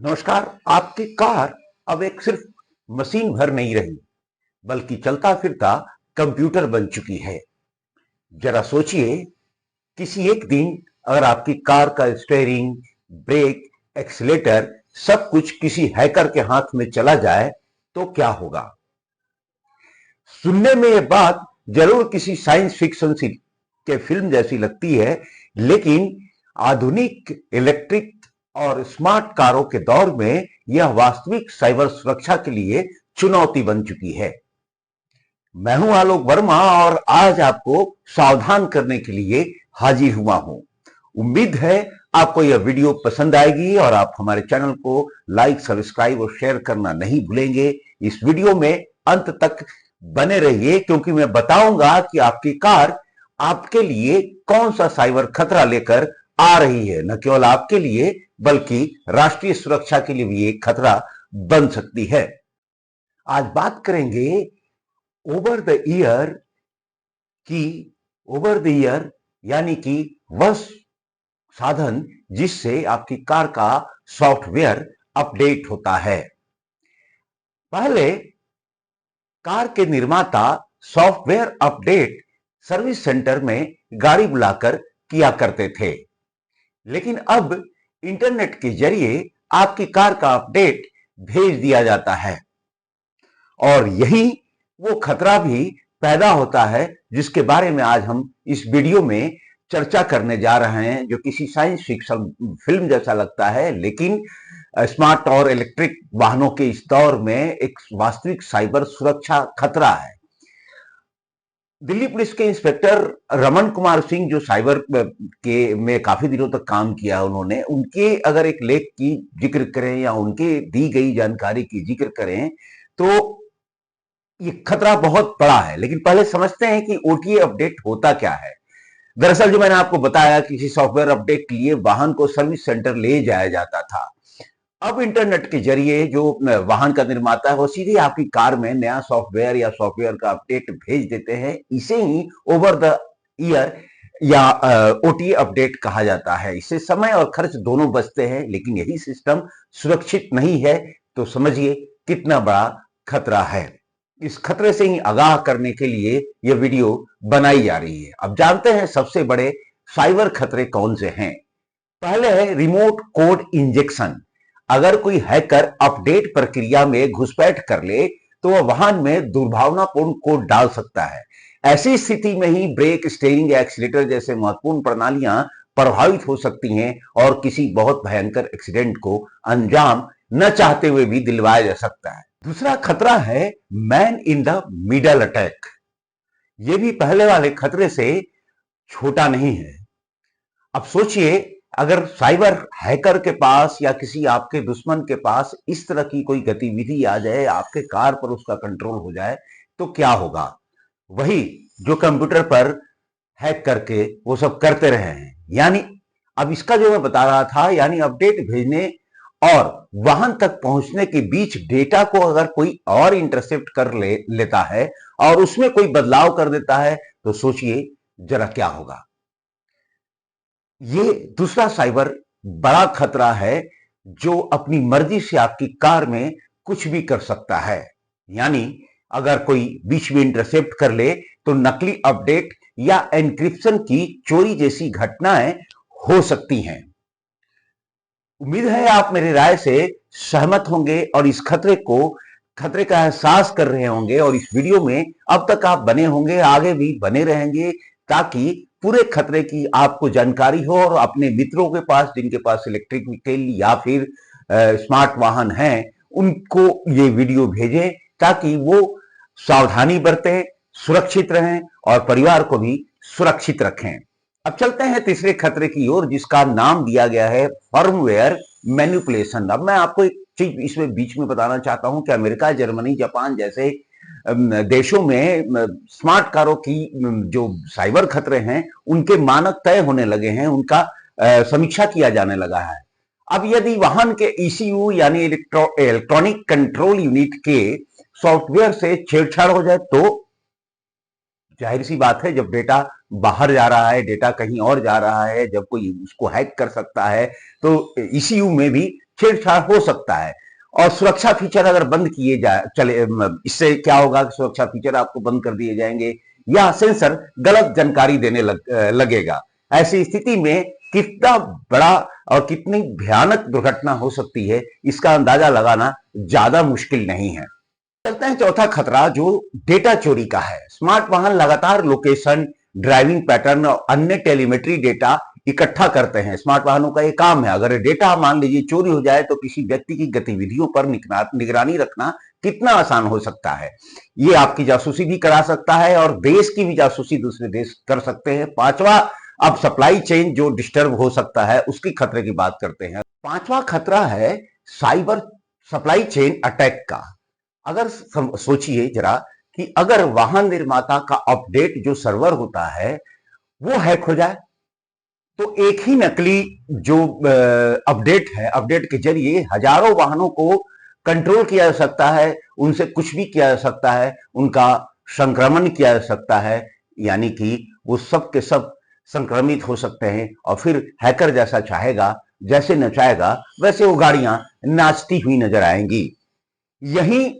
नमस्कार। आपकी कार अब एक सिर्फ मशीन भर नहीं रही, बल्कि चलता फिरता कंप्यूटर बन चुकी है। जरा सोचिए, किसी एक दिन अगर आपकी कार का स्टीयरिंग, ब्रेक, एक्सीलेटर सब कुछ किसी हैकर के हाथ में चला जाए तो क्या होगा। सुनने में यह बात जरूर किसी साइंस फिक्शन के फिल्म जैसी लगती है, लेकिन आधुनिक इलेक्ट्रिक और स्मार्ट कारों के दौर में यह वास्तविक साइबर सुरक्षा के लिए चुनौती बन चुकी है। मैं हूं आलोक वर्मा और आज आपको सावधान करने के लिए हाजिर हुआ हूं। उम्मीद है आपको यह वीडियो पसंद आएगी और आप हमारे चैनल को लाइक, सब्सक्राइब और शेयर करना नहीं भूलेंगे। इस वीडियो में अंत तक बने रहिए, क्योंकि मैं बताऊंगा कि आपकी कार आपके लिए कौन सा साइबर खतरा लेकर आ रही है। न केवल आपके लिए, बल्कि राष्ट्रीय सुरक्षा के लिए भी एक खतरा बन सकती है। आज बात करेंगे ओवर द ईयर की। ओवर द ईयर यानी कि वह साधन जिससे आपकी कार का सॉफ्टवेयर अपडेट होता है। पहले कार के निर्माता सॉफ्टवेयर अपडेट सर्विस सेंटर में गाड़ी बुलाकर किया करते थे, लेकिन अब इंटरनेट के जरिए आपकी कार का अपडेट भेज दिया जाता है। और यही वो खतरा भी पैदा होता है जिसके बारे में आज हम इस वीडियो में चर्चा करने जा रहे हैं, जो किसी साइंस फिक्शन फिल्म जैसा लगता है, लेकिन स्मार्ट और इलेक्ट्रिक वाहनों के इस दौर में एक वास्तविक साइबर सुरक्षा खतरा है। दिल्ली पुलिस के इंस्पेक्टर रमन कुमार सिंह, जो साइबर के में काफी दिनों तक काम किया उन्होंने, उनके अगर एक लेख की जिक्र करें या उनके दी गई जानकारी की जिक्र करें तो ये खतरा बहुत बड़ा है। लेकिन पहले समझते हैं कि ओटीए अपडेट होता क्या है। दरअसल जो मैंने आपको बताया, किसी सॉफ्टवेयर अपडेट के लिए वाहन को सर्विस सेंटर ले जाया जाता था। अब इंटरनेट के जरिए जो वाहन का निर्माता है वो सीधे आपकी कार में नया सॉफ्टवेयर या सॉफ्टवेयर का अपडेट भेज देते हैं। इसे ही ओवर द ईयर या ओटीए अपडेट कहा जाता है। इससे समय और खर्च दोनों बचते हैं, लेकिन यही सिस्टम सुरक्षित नहीं है तो समझिए कितना बड़ा खतरा है। इस खतरे से ही आगाह करने के लिए यह वीडियो बनाई जा रही है। अब जानते हैं सबसे बड़े साइबर खतरे कौन से हैं। पहले है रिमोट कोड इंजेक्शन। अगर कोई हैकर अपडेट प्रक्रिया में घुसपैठ कर ले तो वह वाहन में दुर्भावनापूर्ण कोड डाल सकता है। ऐसी स्थिति में ही ब्रेक, स्टीयरिंग या एक्सीलेटर जैसे महत्वपूर्ण प्रणालियां प्रभावित हो सकती हैं और किसी बहुत भयंकर एक्सीडेंट को अंजाम न चाहते हुए भी दिलवाया जा सकता है। दूसरा खतरा है man in the middle attack. यह भी पहले वाले खतरे से छोटा नहीं है। अब सोचिए, अगर साइबर हैकर के पास या किसी आपके दुश्मन के पास इस तरह की कोई गतिविधि आ जाए, आपके कार पर उसका कंट्रोल हो जाए तो क्या होगा। वही जो कंप्यूटर पर हैक करके वो सब करते रहे हैं। यानी अब इसका जो मैं बता रहा था, यानी अपडेट भेजने और वाहन तक पहुंचने के बीच डेटा को अगर कोई और इंटरसेप्ट कर लेता है और उसमें कोई बदलाव कर देता है तो सोचिए जरा क्या होगा। ये दूसरा साइबर बड़ा खतरा है, जो अपनी मर्जी से आपकी कार में कुछ भी कर सकता है। यानी अगर कोई बीच में इंटरसेप्ट कर ले तो नकली अपडेट या एन्क्रिप्शन की चोरी जैसी घटनाएं हो सकती हैं। उम्मीद है आप मेरी राय से सहमत होंगे और इस खतरे का एहसास कर रहे होंगे, और इस वीडियो में अब तक आप बने होंगे, आगे भी बने रहेंगे, ताकि पूरे खतरे की आपको जानकारी हो और अपने मित्रों के पास, जिनके पास इलेक्ट्रिक व्हीकल या फिर स्मार्ट वाहन हैं, उनको ये वीडियो भेजें ताकि वो सावधानी बरतें, सुरक्षित रहें और परिवार को भी सुरक्षित रखें। अब चलते हैं तीसरे खतरे की ओर, जिसका नाम दिया गया है फर्मवेयर मैनिपुलेशन। अब मैं आपको एक चीज इसमें बीच में बताना चाहता हूं कि अमेरिका, जर्मनी, जापान जैसे देशों में स्मार्ट कारों की जो साइबर खतरे हैं उनके मानक तय होने लगे हैं, उनका समीक्षा किया जाने लगा है। अब यदि वाहन के ईसीयू यानी इलेक्ट्रॉनिक कंट्रोल यूनिट के सॉफ्टवेयर से छेड़छाड़ हो जाए तो जाहिर सी बात है, जब डेटा बाहर जा रहा है, डेटा कहीं और जा रहा है, जब कोई उसको हैक कर सकता है तो ईसीयू में भी छेड़छाड़ हो सकता है। और सुरक्षा फीचर अगर बंद किए जाए चले, इससे क्या होगा कि सुरक्षा फीचर आपको बंद कर दिए जाएंगे या सेंसर गलत जानकारी देने लगेगा। ऐसी स्थिति में कितना बड़ा और कितनी भयानक दुर्घटना हो सकती है, इसका अंदाजा लगाना ज्यादा मुश्किल नहीं है। चलते हैं चौथा खतरा, जो डेटा चोरी का है। स्मार्ट वाहन लगातार लोकेशन, ड्राइविंग पैटर्न और अन्य टेलीमेट्री डेटा इकट्ठा करते हैं। स्मार्ट वाहनों का ये काम है। अगर डेटा मान लीजिए चोरी हो जाए तो किसी व्यक्ति की गतिविधियों पर निगरानी रखना कितना आसान हो सकता है। ये आपकी जासूसी भी करा सकता है और देश की भी जासूसी दूसरे देश कर सकते हैं। पांचवा, अब सप्लाई चेन जो डिस्टर्ब हो सकता है उसकी खतरे की बात करते हैं। पांचवा खतरा है साइबर सप्लाई चेन अटैक का। अगर सोचिए जरा कि अगर वाहन निर्माता का अपडेट जो सर्वर होता है वो हैक हो जाए, तो एक ही नकली जो अपडेट है, अपडेट के जरिए हजारों वाहनों को कंट्रोल किया जा सकता है, उनसे कुछ भी किया जा सकता है, उनका संक्रमण किया जा सकता है, यानी कि वो सब के सब संक्रमित हो सकते हैं और फिर हैकर जैसा चाहेगा, जैसे नचाएगा वैसे वो गाड़ियां नाचती हुई नजर आएंगी। यही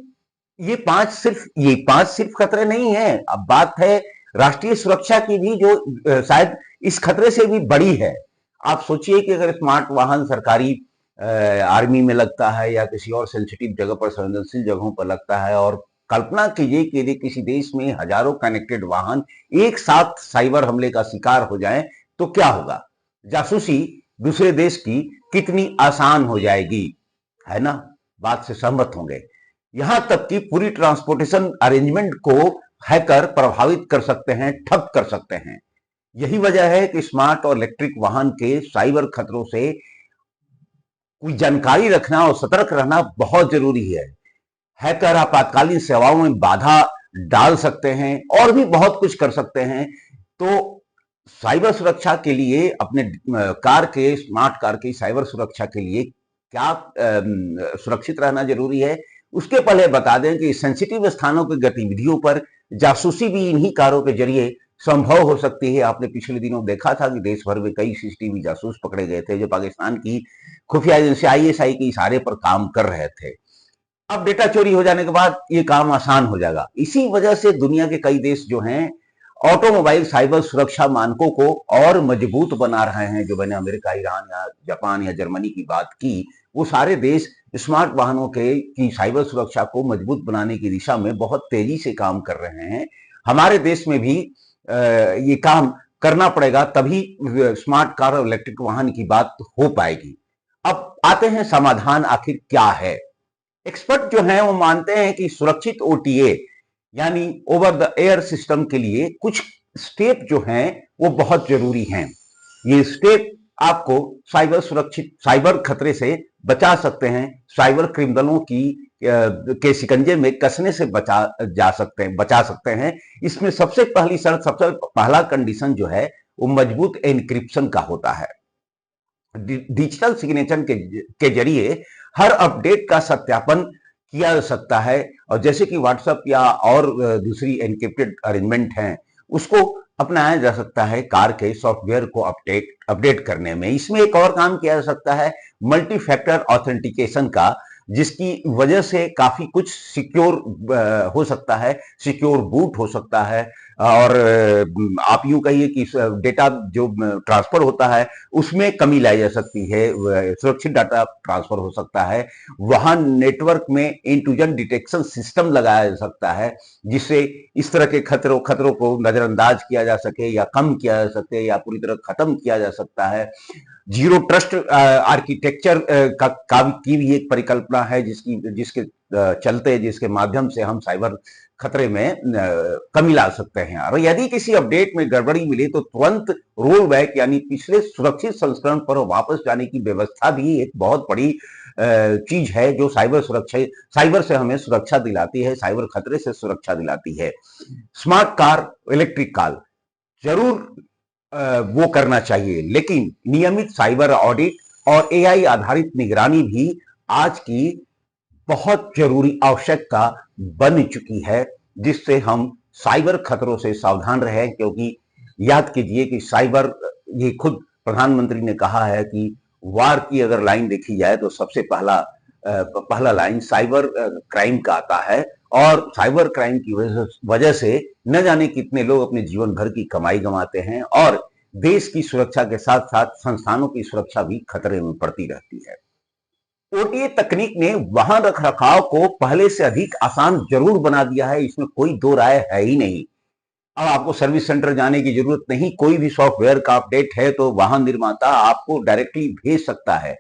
ये पांच सिर्फ खतरे नहीं है, अब बात है राष्ट्रीय सुरक्षा की भी, जो शायद इस खतरे से भी बड़ी है। आप सोचिए कि अगर स्मार्ट वाहन सरकारी आर्मी में लगता है या किसी और सेंसिटिव जगह पर, संवेदनशील जगहों पर लगता है, और कल्पना कीजिए कि यदि किसी देश में हजारों कनेक्टेड वाहन एक साथ साइबर हमले का शिकार हो जाएं, तो क्या होगा। जासूसी दूसरे देश की कितनी आसान हो जाएगी, है ना। बात से सहमत होंगे। यहां तक कि पूरी ट्रांसपोर्टेशन अरेंजमेंट को हैकर प्रभावित कर सकते हैं, ठप कर सकते हैं। यही वजह है कि स्मार्ट और इलेक्ट्रिक वाहन के साइबर खतरों से कोई जानकारी रखना और सतर्क रहना बहुत जरूरी है। हैकर आपातकालीन सेवाओं में बाधा डाल सकते हैं और भी बहुत कुछ कर सकते हैं। तो साइबर सुरक्षा के लिए अपने स्मार्ट कार की साइबर सुरक्षा के लिए क्या सुरक्षित रहना जरूरी है, उसके पहले बता दें कि सेंसिटिव स्थानों की गतिविधियों पर जासूसी भी इन्हीं कारों के जरिए संभव हो सकती है। आपने पिछले दिनों देखा था कि देश भर में कई सीसीटीवी जासूस पकड़े गए थे जो पाकिस्तान की खुफिया एजेंसी आईएसआई के इशारे पर काम कर रहे थे। अब डेटा चोरी हो जाने के बाद ये काम आसान हो जाएगा। इसी वजह से दुनिया के कई देश जो हैं ऑटोमोबाइल साइबर सुरक्षा मानकों को और मजबूत बना रहे हैं। जो मैंने अमेरिका, ईरान या जापान या जर्मनी की बात की, वो सारे देश स्मार्ट वाहनों की साइबर सुरक्षा को मजबूत बनाने की दिशा में बहुत तेजी से काम कर रहे हैं। हमारे देश में भी ये काम करना पड़ेगा, तभी स्मार्ट कार और इलेक्ट्रिक वाहन की बात हो पाएगी। अब आते हैं समाधान आखिर क्या है। एक्सपर्ट जो हैं वो मानते हैं कि सुरक्षित ओटीए यानी ओवर द एयर सिस्टम के लिए कुछ स्टेप जो हैं वो बहुत जरूरी हैं। ये स्टेप आपको साइबर खतरे से बचा सकते हैं, साइबर क्रिमिनलों के शिकंजे में कसने से बचा सकते हैं। इसमें सबसे पहली शर्त, सबसे पहला कंडीशन जो है वो मजबूत एन्क्रिप्शन का होता है। डिजिटल सिग्नेचर के जरिए हर अपडेट का सत्यापन किया जा सकता है, और जैसे कि व्हाट्सएप या और दूसरी एन्क्रिप्टेड अरेंजमेंट हैं उसको अपनाया जा सकता है कार के सॉफ्टवेयर को अपडेट करने में। इसमें एक और काम किया जा सकता है मल्टी फैक्टर ऑथेंटिकेशन का, जिसकी वजह से काफी कुछ सिक्योर हो सकता है, सिक्योर बूट हो सकता है, और आप यूं कहिए कि डेटा जो ट्रांसफर होता है उसमें कमी लाई जा सकती है, सुरक्षित डाटा ट्रांसफर हो सकता है। वहां नेटवर्क में इंट्रूजन डिटेक्शन सिस्टम लगाया जा सकता है, जिससे इस तरह के खतरों को नजरअंदाज किया जा सके या कम किया जा सके या पूरी तरह खत्म किया जा सकता है। जीरो ट्रस्ट आर्किटेक्चर की भी एक परिकल्पना है, जिसके माध्यम से हम साइबर खतरे में कमी ला सकते हैं। और यदि किसी अपडेट में गड़बड़ी मिले तो तुरंत रोल बैक यानी पिछले सुरक्षित संस्करण पर वापस जाने की व्यवस्था भी एक बहुत बड़ी चीज है, जो साइबर से हमें सुरक्षा दिलाती है, साइबर खतरे से सुरक्षा दिलाती है। स्मार्ट कार, इलेक्ट्रिक कार जरूर वो करना चाहिए, लेकिन नियमित साइबर ऑडिट और एआई आधारित निगरानी भी आज की बहुत जरूरी आवश्यकता बन चुकी है, जिससे हम साइबर खतरों से सावधान रहें। क्योंकि याद कीजिए कि ये खुद प्रधानमंत्री ने कहा है कि वार की अगर लाइन देखी जाए तो सबसे पहला लाइन साइबर क्राइम का आता है। और साइबर क्राइम की वजह से न जाने कितने लोग अपने जीवन भर की कमाई गंवाते हैं और देश की सुरक्षा के साथ साथ संस्थानों की सुरक्षा भी खतरे में पड़ती रहती है। ओटीए तकनीक ने वाहन रखरखाव को पहले से अधिक आसान जरूर बना दिया है, इसमें कोई दो राय है ही नहीं। अब आपको सर्विस सेंटर जाने की जरूरत नहीं, कोई भी सॉफ्टवेयर का अपडेट है तो वाहन निर्माता आपको डायरेक्टली भेज सकता है।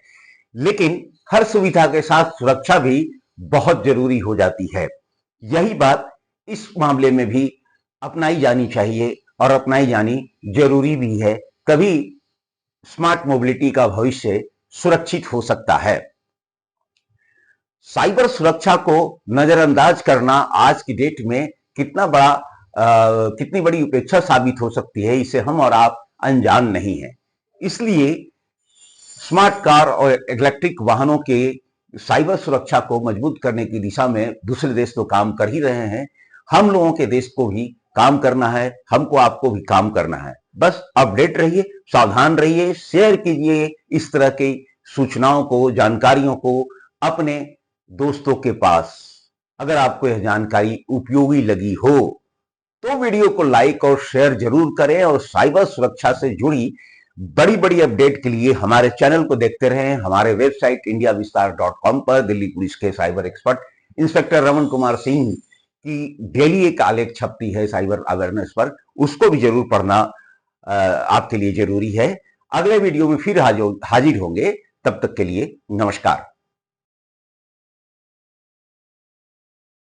लेकिन हर सुविधा के साथ सुरक्षा भी बहुत जरूरी हो जाती है। यही बात इस मामले में भी अपनाई जानी चाहिए और अपनाई जानी जरूरी भी है, तभी स्मार्ट मोबिलिटी का भविष्य सुरक्षित हो सकता है। साइबर सुरक्षा को नजरअंदाज करना आज की डेट में कितनी बड़ी उपेक्षा साबित हो सकती है, इसे हम और आप अनजान नहीं है। इसलिए स्मार्ट कार और इलेक्ट्रिक वाहनों के साइबर सुरक्षा को मजबूत करने की दिशा में दूसरे देश तो काम कर ही रहे हैं, हम लोगों के देश को भी काम करना है, हमको आपको भी काम करना है। बस अपडेट रहिए, सावधान रहिए, शेयर कीजिए इस तरह की सूचनाओं को, जानकारियों को अपने दोस्तों के पास। अगर आपको यह जानकारी उपयोगी लगी हो तो वीडियो को लाइक और शेयर जरूर करें और साइबर सुरक्षा से जुड़ी बड़ी बड़ी अपडेट के लिए हमारे चैनल को देखते रहें। हमारे वेबसाइट indiavistar.com पर दिल्ली पुलिस के cyber expert inspector Raman Kumar Singh की डेली एक आलेख छपती है साइबर अवेयरनेस पर, उसको भी जरूर पढ़ना आपके लिए जरूरी है। अगले वीडियो में फिर हाजिर होंगे, तब तक के लिए नमस्कार।